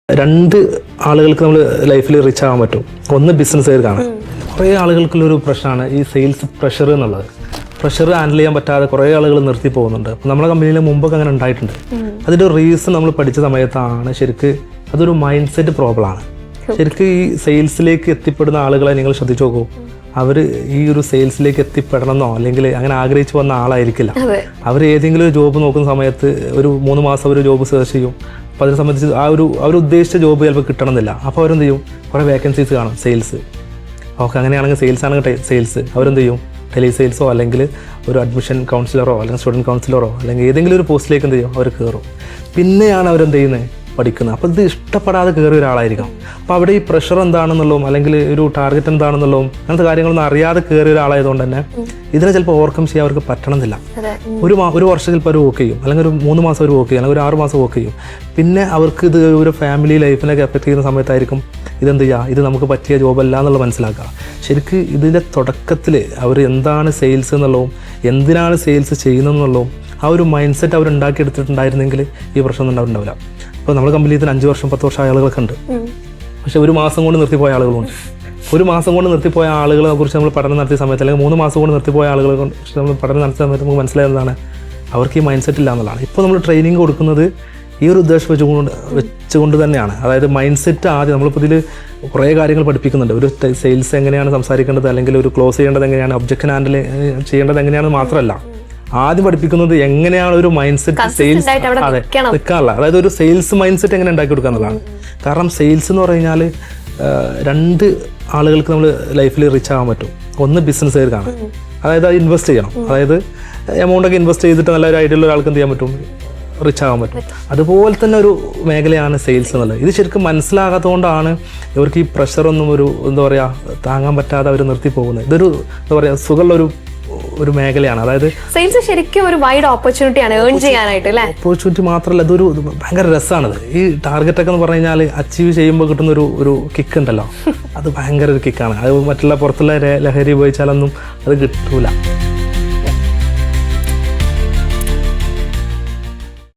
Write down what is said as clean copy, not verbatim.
രണ്ട് ആളുകൾക്ക് നമ്മൾ ലൈഫിൽ റിച്ച് ആകാൻ പറ്റും. ഒന്ന് ബിസിനസ്സുകാർക്കാണ്. കുറേ ആളുകൾക്കുള്ളൊരു പ്രശ്നമാണ് ഈ സെയിൽസ് പ്രഷർ എന്നുള്ളത്. പ്രഷർ ഹാൻഡിൽ ചെയ്യാൻ പറ്റാതെ കുറേ ആളുകൾ നിർത്തി പോകുന്നുണ്ട്. അപ്പോൾ നമ്മുടെ കമ്പനിയിൽ മുമ്പൊക്കെ അങ്ങനെ ഉണ്ടായിട്ടുണ്ട്. അതിൻ്റെ റീസൺ നമ്മൾ പഠിച്ച സമയത്താണ് ശരിക്ക് അതൊരു മൈൻഡ് സെറ്റ് പ്രോബ്ലമാണ്. ശരിക്കും ഈ സെയിൽസിലേക്ക് എത്തിപ്പെടുന്ന ആളുകളെ നിങ്ങൾ ശ്രദ്ധിച്ചു നോക്കൂ. അവർ ഈ ഒരു സെയിൽസിലേക്ക് എത്തിപ്പെടണമെന്നോ അല്ലെങ്കിൽ അങ്ങനെ ആഗ്രഹിച്ചു വന്ന ആളായിരിക്കില്ല. അവർ ഏതെങ്കിലും ഒരു ജോബ് നോക്കുന്ന സമയത്ത് ഒരു 3 മാസം ഒരു ജോബ് സെർച്ച് ചെയ്യും. അപ്പോൾ അതിനെ സംബന്ധിച്ച് അവർ ഉദ്ദേശിച്ച ജോബ് ചിലപ്പോൾ കിട്ടണമെന്നില്ല. അപ്പോൾ അവരെന്ത് ചെയ്യും, കുറേ വേക്കൻസീസ് കാണും സെയിൽസ്. ഓക്കെ, അങ്ങനെയാണെങ്കിൽ സെയിൽസ് ആണെങ്കിൽ സെയിൽസ് അവരെന്ത് ചെയ്യും, ടെലി സെയിൽസോ അല്ലെങ്കിൽ ഒരു അഡ്മിഷൻ കൗൺസിലറോ അല്ലെങ്കിൽ സ്റ്റുഡൻറ്റ് കൗൺസിലറോ അല്ലെങ്കിൽ ഏതെങ്കിലും ഒരു പോസ്റ്റിലേക്ക് എന്ത് ചെയ്യും, അവർ കയറും. പിന്നെയാണ് അവരെന്ത് ചെയ്യുന്നത്, പഠിക്കുന്നത്. അപ്പോൾ ഇത് ഇഷ്ടപ്പെടാതെ കയറിയ ഒരാളായിരിക്കാം. അപ്പോൾ അവിടെ ഈ പ്രഷർ എന്താണെന്നുള്ളതും അല്ലെങ്കിൽ ഒരു ടാർഗറ്റ് എന്താണെന്നുള്ളതും അങ്ങനത്തെ കാര്യങ്ങളൊന്നും അറിയാതെ കയറിയ ഒരാളായതുകൊണ്ട് തന്നെ ഇതിനെ ചിലപ്പോൾ ഓവർകം ചെയ്യാൻ അവർക്ക് പറ്റണമെന്നില്ല. ഒരു വർഷം ചിലപ്പോൾ അവർ വർക്ക് ചെയ്യും, അല്ലെങ്കിൽ ഒരു 3 മാസം അവർ വർക്ക് ചെയ്യും, അല്ലെങ്കിൽ ഒരു 6 മാസം വർക്ക് ചെയ്യും. പിന്നെ അവർക്ക് ഇത് ഒരു ഫാമിലി ലൈഫിനൊക്കെ എഫക്ട് ചെയ്യുന്ന സമയത്തായിരിക്കും ഇതെന്ത് ചെയ്യുക, ഇത് നമുക്ക് പറ്റിയ ജോബല്ല എന്നുള്ളത് മനസ്സിലാക്കുക. ശരിക്കും ഇതിൻ്റെ തുടക്കത്തിൽ അവർ എന്താണ് സെയിൽസ് എന്നുള്ളതും എന്തിനാണ് സെയിൽസ് ചെയ്യുന്നതെന്നുള്ളതും ആ ഒരു മൈൻഡ് സെറ്റ് അവർ ഉണ്ടാക്കിയെടുത്തിട്ടുണ്ടായിരുന്നെങ്കിൽ ഈ പ്രശ്നമൊന്നും ഉണ്ടാവില്ല. ഇപ്പോൾ നമ്മുടെ കമ്പനിയിൽ തന്നെ 5 വർഷം 10 വർഷം ആളുകളൊക്കെ ഉണ്ട്. പക്ഷേ ഒരു മാസം കൊണ്ട് നിർത്തിപ്പോയ ആളുകളുണ്ട്. ഒരു മാസം കൊണ്ട് നിർത്തിപ്പോയ ആളുകളെ കുറിച്ച് നമ്മൾ പഠനം നടത്തിയ സമയത്ത് അല്ലെങ്കിൽ 3 മാസം കൊണ്ട് നിർത്തിപ്പോയ ആളുകളെ കുറിച്ച് നമ്മൾ പഠനം നടത്തിയ സമയത്ത് നമുക്ക് മനസ്സിലായതാണ് അവർക്ക് ഈ മൈൻഡ് സെറ്റ് ഇല്ല എന്നുള്ളതാണ്. ഇപ്പോൾ നമ്മൾ ട്രെയിനിങ് കൊടുക്കുന്നത് ഈ ഒരു ഉദ്ദേശം വെച്ചുകൊണ്ട് തന്നെയാണ്. അതായത് മൈൻഡ് സെറ്റ് ആദ്യം നമ്മളിപ്പോൾ ഇതിൽ കുറേ കാര്യങ്ങൾ പഠിപ്പിക്കുന്നുണ്ട്. ഒരു സെയിൽസ് എങ്ങനെയാണ് സംസാരിക്കേണ്ടത്, അല്ലെങ്കിൽ ഒരു ക്ലോസ് ചെയ്യേണ്ടത് എങ്ങനെയാണ്, ഒബ്ജക്ഷൻ ഹാൻഡിൽ ചെയ്യേണ്ടത് എങ്ങനെയാണെന്ന് മാത്രമല്ല, ആദ്യം പഠിപ്പിക്കുന്നത് എങ്ങനെയാണ് ഒരു മൈൻഡ് സെറ്റ് സെയിൽസ് നിൽക്കാനുള്ള, അതായത് ഒരു സെയിൽസ് മൈൻഡ് സെറ്റ് എങ്ങനെ ഉണ്ടാക്കി കൊടുക്കുക എന്നുള്ളതാണ്. കാരണം സെയിൽസ് എന്ന് പറഞ്ഞു കഴിഞ്ഞാൽ രണ്ട് ആളുകൾക്ക് നമ്മൾ ലൈഫിൽ റിച്ച് ആകാൻ പറ്റും. ഒന്ന് ബിസിനസ്സുകാർക്കാണ്, അതായത് അത് ഇൻവെസ്റ്റ് ചെയ്യണം. അതായത് എമൗണ്ടൊക്കെ ഇൻവെസ്റ്റ് ചെയ്തിട്ട് നല്ലൊരു ഐഡിയ ഉള്ള ഒരാൾക്ക് എന്ത് ചെയ്യാൻ പറ്റും, റിച്ച് ആകാൻ പറ്റും. അതുപോലെ തന്നെ ഒരു മേഖലയാണ് സെയിൽസ് എന്നുള്ളത്. ഇത് ശരിക്കും മനസ്സിലാകാത്തതുകൊണ്ടാണ് ഇവർക്ക് ഈ പ്രഷറൊന്നും എന്താ പറയുക താങ്ങാൻ പറ്റാതെ അവർ നിർത്തി പോകുന്നത്. ഇതൊരു എന്താ പറയുക സുഖമുള്ള ഒരു മേഖലയാണ്. അതായത് സെയിൽസ് ശരിക്കും ഒരു വൈഡ് ഓപ്പർച്യൂണിറ്റിയാണ് ഏൺ ചെയ്യാനായിട്ട് അല്ലേ. ഓപ്പർച്യൂണിറ്റി മാത്രമല്ല, ഇതൊരു ഭയങ്കര രസമാണത്. ഈ ടാർഗറ്റ് ഒക്കെ എന്ന് പറഞ്ഞു കഴിഞ്ഞാൽ അച്ചീവ് ചെയ്യുമ്പോൾ കിട്ടുന്ന ഒരു കിക്ക് ഉണ്ടല്ലോ, അത് ഭയങ്കര ഒരു കിക്കാണ്. അത് മറ്റുള്ള പുറത്തുള്ള ലഹരി ഉപയോഗിച്ചാലൊന്നും അത് കിട്ടൂല.